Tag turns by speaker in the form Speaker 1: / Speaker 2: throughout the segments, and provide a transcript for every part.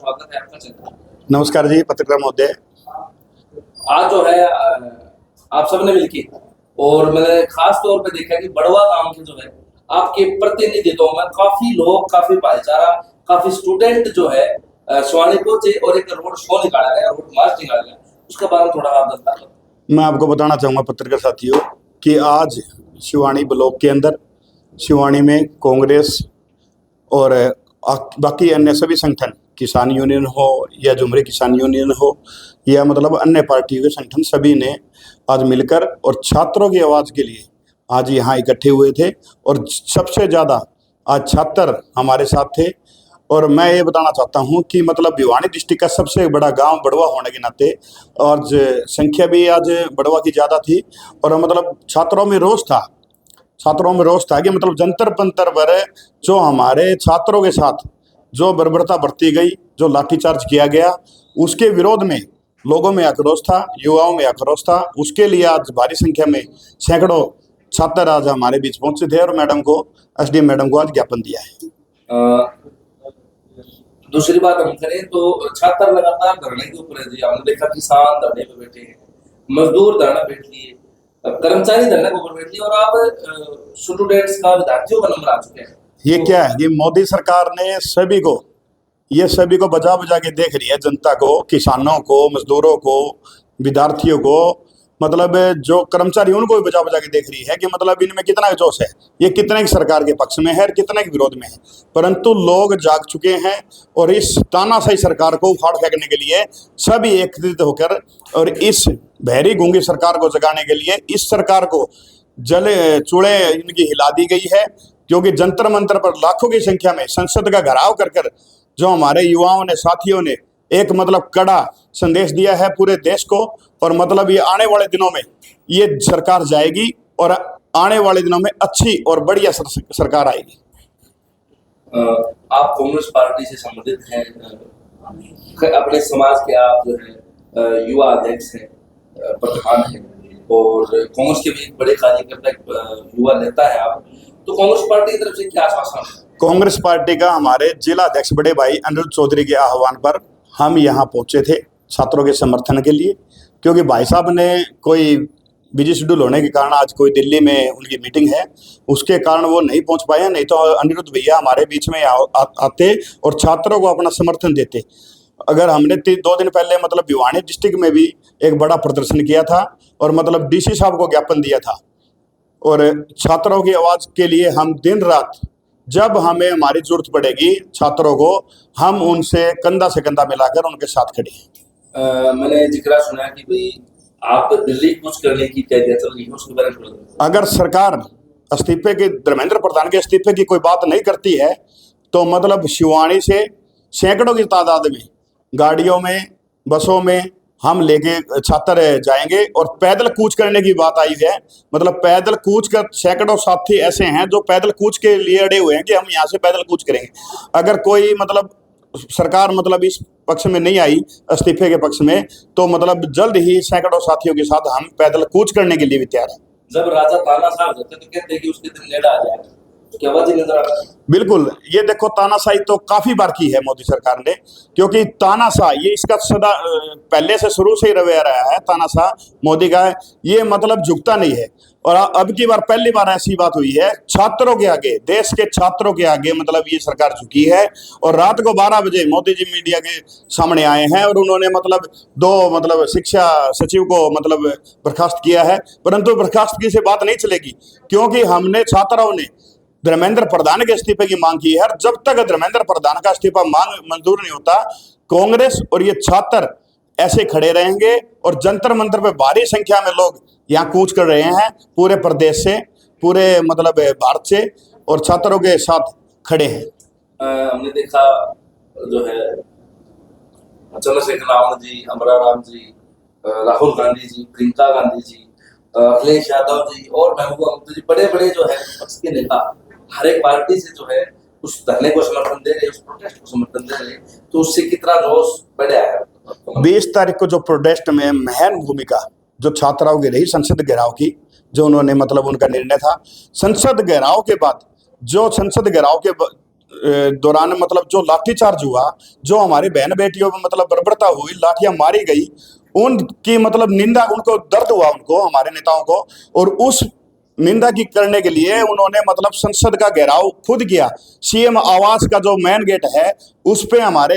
Speaker 1: स्वागत है आपका चैनल।
Speaker 2: नमस्कार जी पत्रकार महोदय।
Speaker 1: आज जो है आप सबने मिलके और मैंने खास तौर पे देखा कि बड़वा गांव के जो है आपके प्रतिनिधित्व में काफी लोग, काफी भाईचारा, काफी स्टूडेंट जो है शिवानी पहुंचे और एक रोड शो निकाला गया, रोड मार्च निकाला गया, उसके बारे में थोड़ा आप बता दो।
Speaker 2: मैं आपको बताना चाहूँगा पत्रकार साथियों कि आज शिवानी ब्लॉक के अंदर शिवानी में कांग्रेस और बाकी अन्य सभी संगठन, किसान यूनियन हो या जुमरे किसान यूनियन हो या मतलब अन्य पार्टियों के संगठन, सभी ने आज मिलकर और छात्रों की आवाज़ के लिए आज यहाँ इकट्ठे हुए थे और सबसे ज़्यादा आज छात्र हमारे साथ थे। और मैं ये बताना चाहता हूँ कि मतलब भिवानी डिस्ट्रिक्ट का सबसे बड़ा गांव बड़वा होने के नाते और संख्या भी आज बड़वा की ज़्यादा थी और मतलब छात्रों में रोष था कि मतलब जंतर मंतर पर जो हमारे छात्रों के साथ जो बर्बरता बरती गई, जो लाठीचार्ज किया गया, उसके विरोध में लोगों में आक्रोश था, युवाओं में आक्रोश था। उसके लिए आज भारी संख्या में सैकड़ों छात्र आज हमारे बीच पहुंचे थे और मैडम को, एसडीएम मैडम को आज ज्ञापन दिया है।
Speaker 1: दूसरी बात हम करें तो छात्र लगातार धरने के ऊपर है जी। हमने देखा किसान धरने पे बैठे हैं, मजदूर धरना बैठ लिए, कर्मचारी धरने के ऊपर बैठ लिए और अब स्टूडेंट्स का, विद्यार्थियों का नंबर आ चुके हैं।
Speaker 2: ये क्या है? ये मोदी सरकार ने सभी को बजा बजा के देख रही है, जनता को, किसानों को, मजदूरों को, विद्यार्थियों को, मतलब जो कर्मचारी उनको भी बजा बजा के देख रही है कि मतलब इनमें कितना जोश है, ये कितने की सरकार के पक्ष में है और कितने के विरोध में है। परंतु लोग जाग चुके हैं और इस तानाशाही सरकार को उखाड़ फेंकने के लिए सभी एकत्रित होकर और इस बहरी गूंगी सरकार को जगाने के लिए इस सरकार को जले चूड़े इनकी हिला दी गई है। क्योंकि जंतर मंतर पर लाखों की संख्या में संसद का घेराव कर जो हमारे युवाओं ने, साथियों ने एक मतलब कड़ा संदेश दिया है पूरे देश को और मतलब ये आने वाले दिनों में ये सरकार जाएगी और आने वाले दिनों में अच्छी और बढ़िया सरकार आएगी।
Speaker 1: आप कांग्रेस पार्टी से संबंधित हैं, अपने समाज के आप जो है युवा अध्यक्ष हैं, प्रधान हैं और कांग्रेस के भी एक बड़े कार्यकर्ता, युवा नेता है आप, तो कांग्रेस पार्टी की तरफ से क्या आश्वासन है?
Speaker 2: कांग्रेस पार्टी का हमारे जिला अध्यक्ष बड़े भाई अनिरुद्ध चौधरी के आह्वान पर हम यहाँ पहुंचे थे छात्रों के समर्थन के लिए। क्योंकि भाई साहब ने कोई बिजी शेड्यूल होने के कारण आज कोई दिल्ली में उनकी मीटिंग है, उसके कारण वो नहीं पहुंच पाए। नहीं तो अनिरुद्ध भैया हमारे बीच में आते और छात्रों को अपना समर्थन देते। अगर हमने 2 दिन पहले मतलब भिवानी डिस्ट्रिक्ट में भी एक बड़ा प्रदर्शन किया था और मतलब डीसी साहब को ज्ञापन दिया था और छात्रों की आवाज़ के लिए हम दिन रात, जब हमें हमारी जरूरत पड़ेगी छात्रों को, हम उनसे कंधा से कंधा मिलाकर उनके साथ खड़े हैं।
Speaker 1: मैंने जिक्र सुना कि भाई आप दिल्ली कुछ करने की तैयारी चल रही है, उसके बारे में
Speaker 2: अगर सरकार इस्तीफे के, धर्मेंद्र प्रधान के इस्तीफे की कोई बात नहीं करती है तो मतलब शिवानी से सैकड़ों की तादाद में गाड़ियों में, बसों में हम लेके छात्र जाएंगे और पैदल कूच करने की बात आई है। मतलब पैदल कूच कर, सैकड़ों साथी ऐसे हैं जो पैदल कूच के लिए अड़े हुए हैं कि हम यहाँ से पैदल कूच करेंगे। अगर कोई मतलब सरकार मतलब इस पक्ष में नहीं आई, इस्तीफे के पक्ष में, तो मतलब जल्द ही सैकड़ों साथियों के साथ हम पैदल कूच करने के लिए भी तैयार हैं।
Speaker 1: जब राजा तानाशाह होते तो कहते हैं कि उसके दिन नेड़ा आ जाएगा, तो क्या वजह नजर आता है?
Speaker 2: बिल्कुल, ये देखो तानाशाही तो काफी बार की है मोदी सरकार ने, क्योंकि तानाशाह ये इसका सदा पहले से शुरू से ही रवैया रहा है। तानाशाह मोदी का ये मतलब झुकता नहीं है। और अब की बार, पहली बार ऐसी बात हुई है छात्रों के आगे, देश के छात्रों के आगे मतलब ये सरकार झुकी है। और रात को 12 बजे मोदी जी मीडिया के सामने आए हैं और उन्होंने मतलब 2 शिक्षा सचिव को मतलब बर्खास्त किया है। परंतु बर्खास्तगी से बात नहीं चलेगी, क्योंकि हमने, छात्राओं ने धर्मेंद्र प्रधान के इस्तीफे की मांग की है। और जब तक धर्मेंद्र प्रधान का इस्तीफा मंजूर नहीं होता, कांग्रेस और ये छात्र ऐसे खड़े रहेंगे और जंतर मंतर पे भारी संख्या में लोग यहाँ कूच कर रहे हैं, पूरे प्रदेश से, पूरे मतलब भारत से, और छात्रों के साथ खड़े हैं।
Speaker 1: हमने देखा जो है चंद्रशेखर रावत जी, अमरा राम जी, राहुल गांधी जी, प्रियंका गांधी जी, अखिलेश यादव जी और महबूबा मुफ्ती जी, बड़े बड़े जो है पक्ष के नेता हर एक पार्टी से जो है उस धरने को समर्थन दे रहे, उस प्रोटेस्ट को समर्थन दे रहे, तो उससे कितना जोश बढ़ा है।
Speaker 2: 20 तारीख को जो प्रोटेस्ट में महन भूमिका जो छात्राओं की रही, संसद घेराव की, जो उन्होंने मतलब उनका निर्णय था, संसद घेराव के बाद जो संसद घेराव के दौरान मतलब जो लाठीचार्ज हुआ, जो हमारी बहन बेटियों में मतलब बर्बरता हुई, लाठियां मारी गई, उनकी मतलब निंदा, उनको दर्द हुआ, उनको, हमारे नेताओं को, और उस निंदा की करने के लिए उन्होंने मतलब संसद का घेराव खुद किया। सीएम आवास का जो मेन गेट है उस पे हमारे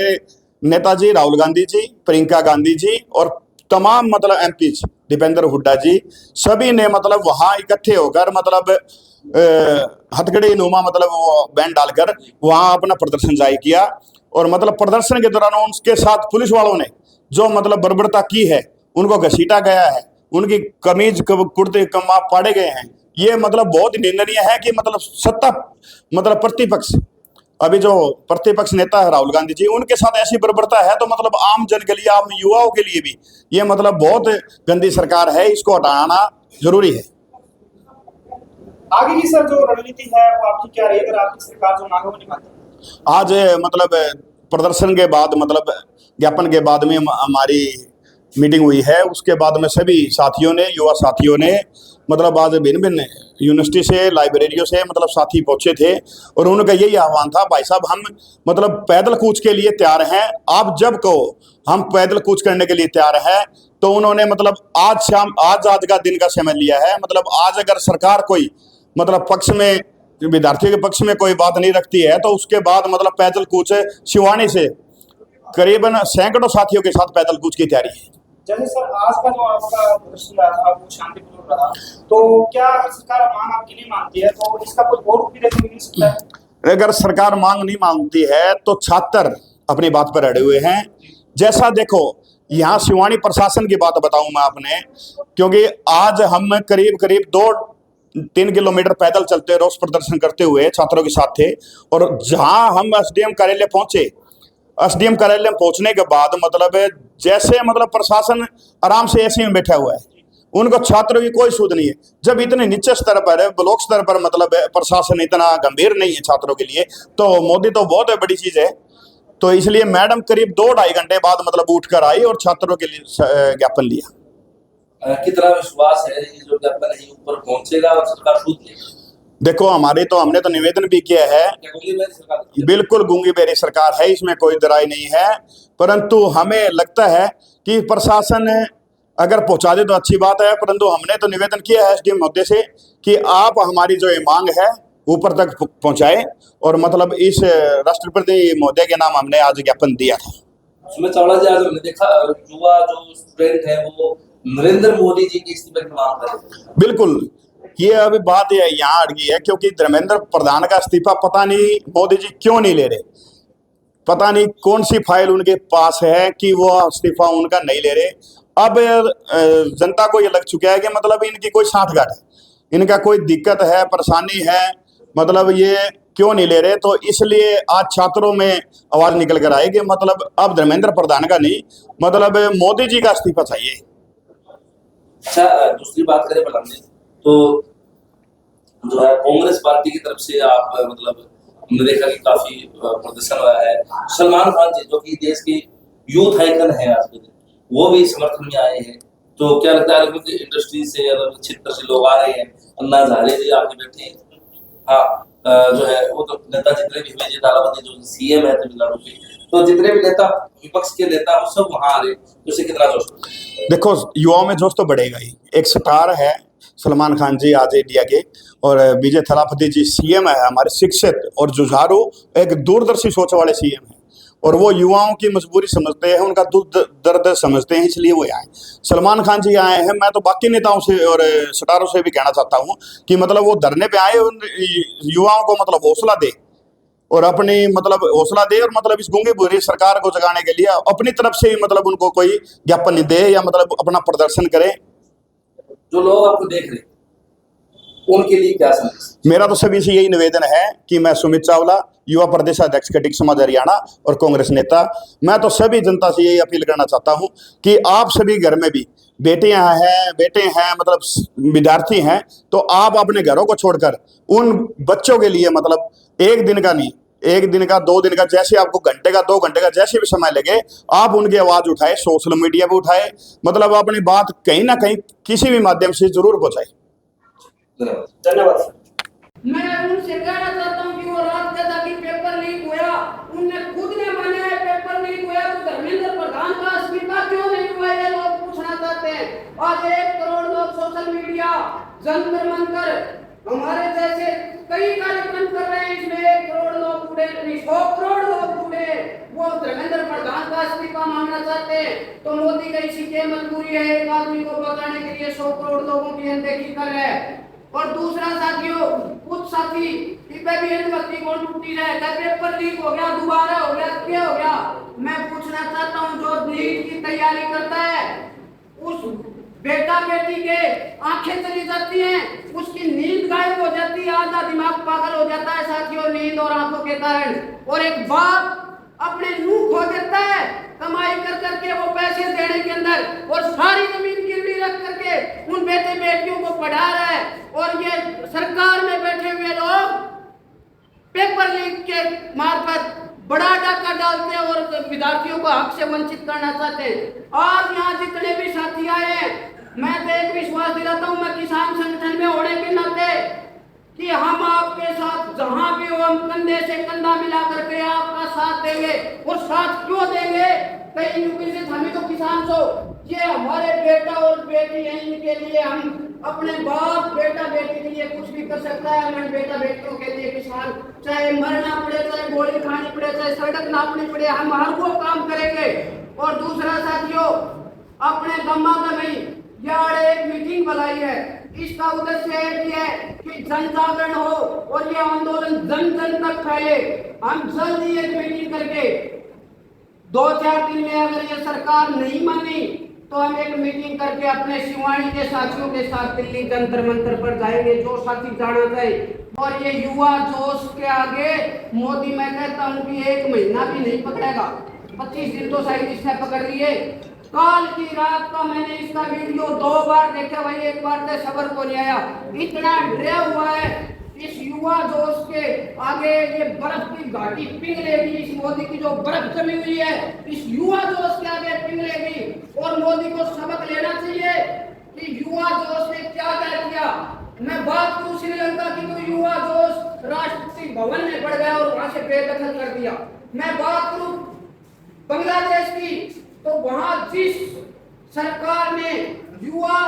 Speaker 2: नेताजी राहुल गांधी जी, प्रियंका गांधी जी और तमाम मतलब एमपी, दीपेंद्र हुड्डा जी, सभी ने मतलब वहां इकट्ठे होकर मतलब हथकड़ी नुमा मतलब वो बैंड डालकर वहां अपना प्रदर्शन जारी किया। और मतलब प्रदर्शन के दौरान उनके साथ पुलिस वालों ने जो मतलब बर्बरता की है, उनको घसीटा गया है, उनकी कमीज कुर्ते कमा पाड़े गए हैं। ये मतलब बहुत निंदनीय है कि मतलब सत्ता मतलब प्रतिपक्ष, अभी जो प्रतिपक्ष नेता है राहुल गांधी जी, उनके साथ ऐसी बर्बरता है तो मतलब आम जन के लिए, आम युवाओं के लिए भी ये मतलब बहुत गंदी सरकार है, इसको हटाना जरूरी है।
Speaker 3: आगे की सर जो रणनीति है वो आपकी क्या रही अगर आपकी सरकार जो मांगों को नहीं मानती?
Speaker 2: आज मतलब प्रदर्शन के बाद मतलब ज्ञापन के बाद में हमारी मीटिंग हुई है, उसके बाद में सभी साथियों ने, युवा साथियों ने मतलब आज भिन्न भिन्न यूनिवर्सिटी से, लाइब्रेरियों से मतलब साथी पहुंचे थे और उनका यही आह्वान था, भाई साहब हम मतलब पैदल कूच के लिए तैयार हैं, आप जब कहो हम पैदल कूच करने के लिए तैयार हैं। तो उन्होंने मतलब आज शाम, आज का दिन का समय लिया है। मतलब आज अगर सरकार कोई मतलब पक्ष में, विद्यार्थियों के पक्ष में कोई बात नहीं रखती है तो उसके बाद मतलब पैदल कूच शिवानी से करीबन सैकड़ों साथियों के साथ पैदल कूच की तैयारी है।
Speaker 3: जैसे सर आज का जो आपका प्रदर्शन रहा था वो शांतिपूर्ण रहा, तो क्या अगर सरकार मांग आपकी नहीं मानती है तो इसका कोई और रूप भी देखने को मिल सकता है?
Speaker 2: अगर सरकार मांग नहीं मानती है तो छात्र अपनी बात पर अड़े हुए हैं। जैसा देखो, यहाँ शिवानी प्रशासन की बात बताऊं मैं आपने, क्योंकि आज हम करीब करीब 2-3 किलोमीटर पैदल चलते रोष प्रदर्शन करते हुए छात्रों के साथ थे। और जहां हम एसडीएम कार्यालय पहुंचे, एसडीएम कार्यालय में पहुंचने के बाद मतलब जैसे मतलब प्रशासन आराम से एसी में बैठा हुआ है, उनको छात्रों की कोई सूद नहीं है। जब इतने नीचे स्तर पर, ब्लॉक स्तर पर मतलब प्रशासन इतना गंभीर नहीं है छात्रों के लिए, तो मोदी तो बहुत बड़ी चीज है। तो इसलिए मैडम करीब 2-2.5 घंटे बाद मतलब उठकर आई और छात्रों के लिए ज्ञापन लिया।
Speaker 1: कितना विश्वास है ये जो ज्ञापन है ऊपर पहुंचेगा और सरकार सूद लेगी?
Speaker 2: देखो, हमने तो निवेदन भी किया है, बिल्कुल गूंगी बेरी सरकार है, इसमें कोई दराई नहीं है। परंतु हमें लगता है कि प्रशासन अगर पहुंचा दे तो अच्छी बात है, परंतु हमने तो निवेदन किया है एसडीएम महोदय से कि आप हमारी जो ये मांग है ऊपर तक पहुंचाए। और मतलब इस राष्ट्रपति महोदय के नाम हमने आज ज्ञापन दिया था।
Speaker 1: सुमित चावला जी, आज हमने देखा युवा जो स्टूडेंट है वो नरेंद्र मोदी जी की इस्तीफे की मांग कर रहे हैं।
Speaker 2: बिल्कुल, ये अभी बात यहाँ अड़ गई है क्योंकि धर्मेंद्र प्रधान का इस्तीफा पता नहीं मोदी जी क्यों नहीं ले रहे, पता नहीं कौन सी फाइल उनके पास है कि वो इस्तीफा उनका नहीं ले रहे। अब जनता को ये लग चुका है कि मतलब इनकी कोई साठगांठ है, इनका कोई दिक्कत है, परेशानी है, मतलब ये क्यों नहीं ले रहे। तो इसलिए आज छात्रों में आवाज निकल कर आई कि मतलब अब धर्मेंद्र प्रधान का नहीं, मतलब मोदी जी का इस्तीफा चाहिए।
Speaker 1: अच्छा, दूसरी बात करें प्रधान जी, तो जो है कांग्रेस पार्टी की तरफ से आप मतलब हमने देखा कि काफी प्रदर्शन हुआ है। सलमान खान जी जो कि देश के यूथ आइकन है आज के दिन, वो भी समर्थन में आए हैं। तो क्या लगता है कि इंडस्ट्री से अलग क्षेत्र से लोग आ रहे हैं? अन्ना हजारे जी आपके बैठे हैं, हाँ जो है वो तो नेता जितने भी विजय तालाबंदी जो सीएम है तमिलनाडु के, तो जितने भी नेता विपक्ष के नेता वो सब वहां आ रहे हैं, तो इससे कितना जोश?
Speaker 2: देखो, युवाओं में जोश तो बढ़ेगा ही। एक स्टार है सलमान खान जी आज इंडिया के, और विजय थालापति जी सीएम है हमारे, शिक्षित और जुझारू, एक दूरदर्शी सोच वाले सीएम है, और वो युवाओं की मजबूरी समझते हैं, उनका दुख दर्द समझते हैं, इसलिए वो आए। सलमान खान जी आए हैं। मैं तो बाकी नेताओं से और स्टारों से भी कहना चाहता हूँ कि मतलब वो धरने पे आए, उन युवाओं को मतलब हौसला दे और अपनी मतलब हौसला दे, और मतलब इस गूंगी बुरी सरकार को जगाने के लिए अपनी तरफ से मतलब उनको कोई ज्ञापन दे या मतलब अपना प्रदर्शन करे।
Speaker 1: जो लोग आपको देख रहे हैं उनके लिए क्या संदेश?
Speaker 2: मेरा तो सभी से यही निवेदन है कि मैं सुमित चावला, युवा प्रदेश अध्यक्ष कटिक समाज हरियाणा और कांग्रेस नेता, मैं तो सभी जनता से यही अपील करना चाहता हूं कि आप सभी घर में भी बेटियां हैं, बेटे हैं, मतलब विद्यार्थी हैं, तो आप अपने घरों को छोड़कर उन बच्चों के लिए मतलब एक दिन का नहीं, 1 दिन का, 2 दिन का, जैसे आपको घंटे का, 2 घंटे का, जैसे भी समय लगे, आप उनकी आवाज उठाए, सोशल मीडिया पे उठाए, मतलब अपनी बात कहीं ना कहीं किसी भी माध्यम से जरूर पहुंचाए।
Speaker 1: धन्यवाद।
Speaker 3: धन्यवाद।
Speaker 4: मैं उनसे कहना चाहता हूँ कि वो रात का ताकि पेपर लिए सोशल मीडिया, जंतर मंतर, हमारे जैसे कई कार्यक्रम कर रहे हैं। इसमें 1 करोड़ लोग जुड़े, 100 करोड़ लोग जुड़े। वो धर्मेंद्र प्रधान का इस्तीफा मांगना चाहते हैं तो मोदी का इसी के मजबूरी है एक आदमी को बचाने के लिए 100 करोड़ लोगों की अनदेखी कर रहे हैं। और दूसरा साथियों, कुछ साथी इधर भी अनबत्ती कौन टूटी है, पेपर लीक हो गया, दोबारा हो गया, क्या हो गया। मैं पूछना चाहता हूं, जो नीट की तैयारी करता है उस बेटा बेटी के आंखें चली जाती हैं, उसकी नींद गायब हो जाती है, आधा दिमाग पागल हो जाता है साथियों नींद और आंखों के कारण। और एक बाप अपने मुंह खो देता है कमाई कर करके वो पैसे देने के अंदर, और सारी जमीन गिरवी रख करके उन बेटे बेटियों को पढ़ा रहा है। और ये सरकार में बैठे हुए लोग पेपर लीक के मार्फत बड़ा डाका डालते हैं और विद्यार्थियों को हक से वंचित करना चाहते हैं। आज यहाँ जितने भी साथी आए हैं, मैं तो एक विश्वास दिलाता हूँ, मैं किसान संगठन में होने के नाते, कि हम आपके साथ जहां भी हो, हम कंधे से कंधा मिला करके आपका साथ देंगे। और साथ क्यों देंगे, कहीं यूपी से हमें तो किसान सो, ये हमारे बेटा और बेटी हैं, इनके लिए हम अपने बाप बेटा बेटी के लिए कुछ भी कर सकता है। हमारे बेटा बेटियों के लिए किसान चाहे मरना पड़े, चाहे गोली खानी पड़े, चाहे सड़क नापनी पड़े, हम हर वो काम करेंगे। और दूसरा साथियों, अपने गम्मा में यार एक मीटिंग बुलाई है, इसका उद्देश्य ये है कि जन जागरण हो और ये आंदोलन जन जन तक फैले। हम जल्दी एक मीटिंग करके 2-4 दिन में अगर ये सरकार नहीं मानी तो हम एक मीटिंग करके अपने शिवानी के साथियों के साथ दिल्ली जंतर मंतर पर जाएंगे, जो साथी जाना चाहे। और ये युवा जोश के आगे मोदी, मैं कहता हूँ कि 1 महीना भी नहीं पकड़ेगा, 25 दिन तो शायद इसने पकड़ लिए। काल की रात का मैंने इसका वीडियो 2 बार देखा भाई, एक बार से सबर को नहीं आया, इतना डरा हुआ है। इस युवा जोश के आगे ये बर्फ की घाटी पिघलेगी, इस मोदी की जो बर्फ जमी हुई है इस युवा जोश के आगे पिघलेगी। और मोदी को सबक लेना चाहिए कि युवा जोश ने क्या किया। मैं बात करूं श्रीलंका की, तो युवा जोश राष्ट्रपति भवन में बढ़ गया और वहां से बेदखल कर दिया। मैं बात करूं बांग्लादेश की, तो वहां जिस सरकार ने युवा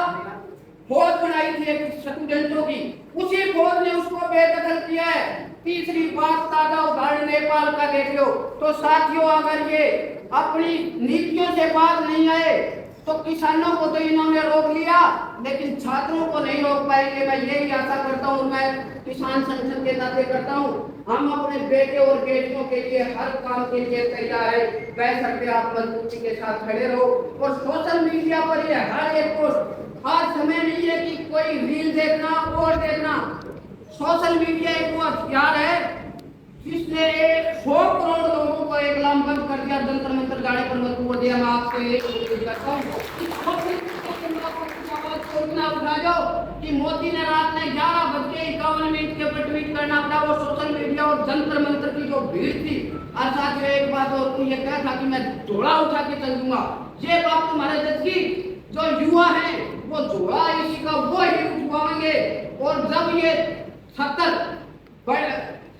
Speaker 4: फौज बनाई थी स्टूडेंटों की, उसी फौज ने उसको बेदखल किया है। तीसरी बात, ताजा उदाहरण नेपाल का देख लो। तो साथियों, अगर ये अपनी नीतियों से बात नहीं आए तो किसानों को तो इन्होंने रोक लिया, लेकिन छात्रों को नहीं रोक पाएंगे। मैं यही आशा करता हूँ, मैं किसान संगठन के नाते करता हूँ, हम अपने बेटे और बेटियों के लिए हर काम के लिए तैयार है। वह सकते आप मजबूती के साथ खड़े रहो। और सोशल मीडिया पर ये हर एक पोस्ट, आज समय नहीं है कि कोई रील देखना और देखना। सोशल मीडिया एक वो हथियार है जिसने 100 करोड़ लोगों को एक लामबंद कर दिया, जंतर मंतर जाने पर मजबूर दिया। मैं आपसे एक करता हूँ उठा जाओ कि मोदी ने रात में 11:51 के ऊपर ट्वीट करना पड़ा। वो सोशल मीडिया और जंतर मंतर की जो भीड़ थी। अर्थात एक बात और ये कहा था कि मैं झोला उठा के चल दूंगा। ये बात तुम्हारे देश की जो युवा है वो झोला इसी का वो ही उठवाएंगे। और जब ये 70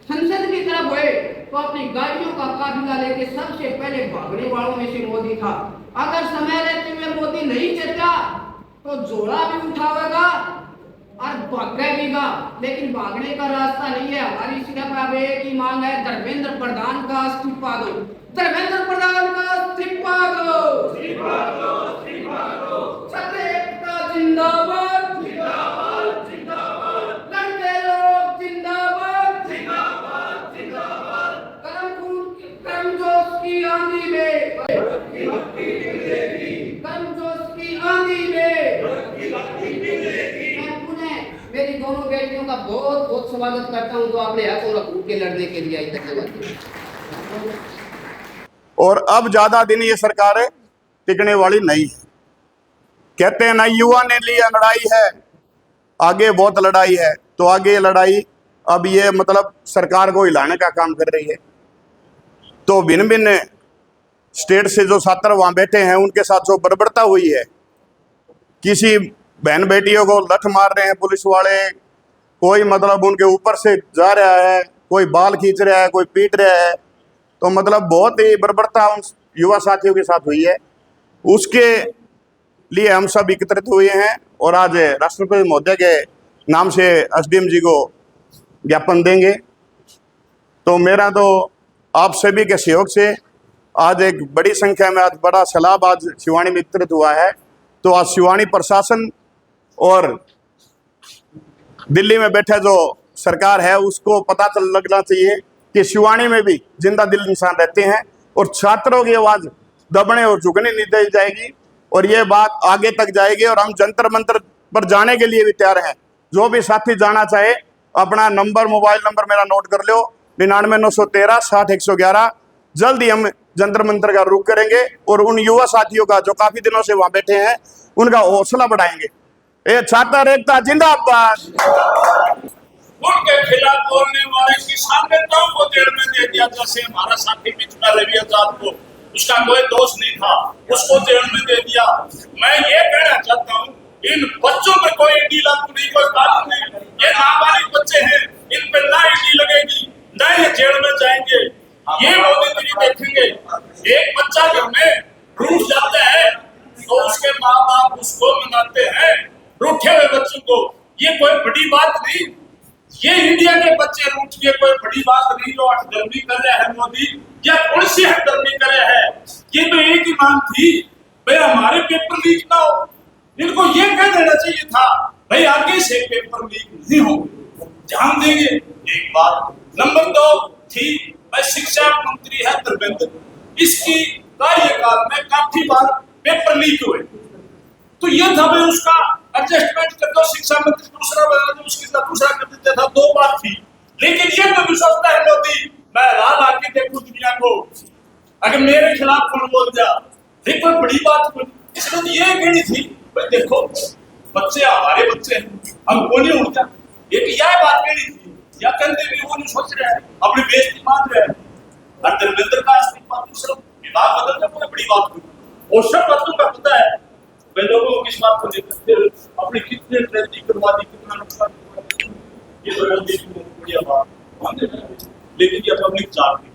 Speaker 4: संसद की तरफ हुए तो अपनी गाड़ियों का काफिला लेके सबसे पहले भागने वालों में से मोदी था। अगर समय रहते हुए मोदी नहीं चलता तो झोला भी उठावेगा और भागेगा, लेकिन भागने का रास्ता नहीं है। हमारी सिर्फ अब एक ही मांग है, धर्मेंद्र प्रधान का इस्तीफा दो, धर्मेंद्र प्रधान का इस्तीफा दो, छत्र एकता जिंदाबाद, जिंदाबाद, जिंदाबाद, लड़के लोग जिंदाबाद, जिंदाबाद, जिंदाबाद, कर्म जोश की आंधी में, कर्म जोश की आंधी में मेरी दोनों बेटियों का बहुत बहुत स्वागत करता हूं, जो अपने हक और हकूक के लड़ने के लिए आई। धन्यवाद।
Speaker 2: और अब ज्यादा दिन ये सरकार टिकने वाली नहीं है। कहते हैं ना, युवा ने लिया लड़ाई है, आगे बहुत लड़ाई है। तो आगे ये लड़ाई अब ये मतलब सरकार को हिलाने का काम कर रही है। तो भिन्न भिन्न स्टेट से जो छात्र वहां बैठे हैं उनके साथ जो बर्बरता हुई है, किसी बहन बेटियों को लठ मार रहे हैं पुलिस वाले, कोई मतलब उनके ऊपर से जा रहा है, कोई बाल खींच रहा है, कोई पीट रहा है। तो मतलब बहुत ही बर्बरता उन युवा साथियों के साथ हुई है। उसके लिए हम सब एकत्रित हुए हैं और आज राष्ट्रपति महोदय के नाम से एसडीएम जी को ज्ञापन देंगे। तो मेरा तो आप सभी के सहयोग से आज एक बड़ी संख्या में आज बड़ा सैलाब आज शिवानी में एकत्रित हुआ है। तो आज शिवानी प्रशासन और दिल्ली में बैठे जो सरकार है उसको पता चल लगना चाहिए कि शिवानी में भी जिंदा दिल इंसान रहते हैं और छात्रों की आवाज दबने और झुकने नहीं दी जाएगी और ये बात आगे तक जाएगी। और हम जंतर मंतर पर जाने के लिए भी तैयार हैं। जो भी साथी जाना चाहे अपना नंबर, मोबाइल नंबर मेरा नोट कर लो, 99 913 60 111। जल्द ही हम जंतर मंतर का रुख करेंगे और उन युवा साथियों का जो काफी दिनों से वहां बैठे हैं उनका हौसला बढ़ाएंगे। ये छात्र एकता जिंदाबाद।
Speaker 5: उनके खिलाफ बोलने वाले किसान नेताओं को जेल में दे दिया, जैसे हमारा साथी पिछला रवि आजाद को, उसका कोई दोष नहीं था, उसको जेल में दे दिया। मैं ये कहना चाहता हूँ इन बच्चों में कोई ईडी लागू नहीं, कोई कानून नहीं। ये नाबालिग बच्चे हैं, इन पे ना ईडी लगेगी ना ये जेल में जाएंगे। ये मोदी जी देखेंगे। एक बच्चा घर में रूठ जाता है तो उसके माँ बाप उसको मनाते हैं, रूठे हुए बच्चों को। ये कोई बड़ी बात नहीं। ये इंडिया के बच्चे रूठ के कोई बड़ी बात नहीं। जो हठधर्मी कर रहे हैं मोदी, या कौन सी हठधर्मी कर रहे हैं? ये तो एक ही मांग थी भाई हमारे पेपर लीक ना हो। इनको ये कह देना चाहिए था भाई आगे से पेपर लीक नहीं हो, ध्यान देंगे। एक बात। नंबर 2 थी भाई शिक्षा मंत्री है धर्मेंद्र, इसकी कार्यकाल में काफी बार पेपर लीक हुए। तो ये था भाई उसका एडजस्टमेंट कर दो, शिक्षा मंत्री दूसरा बना दो, उसकी दूसरा कर देते था। 2 बार थी। लेकिन ये तो भी सोचता है मोदी मैं राह आके देखूं दुनिया को, अगर मेरे खिलाफ कौन बोल दिया ये कोई बड़ी बात कोई। इसने तो ये कहनी थी भाई देखो बच्चे हमारे बच्चे हैं, हम को नहीं उठता। एक यह बात कहनी थी, या कहते भी वो नहीं सोच रहे हैं, अपनी बेइज्जती मान रहे हैं। और धर्मेंद्र का इस्तीफा दूसरा विभाग बदलना कोई बड़ी बात हुई। और सब बातों का पता है वे लोगों को किस बात को लेकर अपनी कितने ट्रेनिंग करवा दी, कितना नुकसान हुआ। ये तो मोदी की बढ़िया बात मानते हैं, लेकिन ये पब्लिक चाहती है।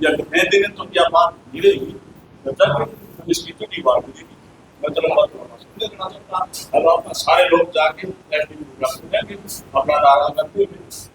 Speaker 5: या कहने देने तो क्या बात धीरे हुई इसकी तो नहीं बात हुई। मैं तो अब अपना सारे लोग जाके अपना नारा करते हुए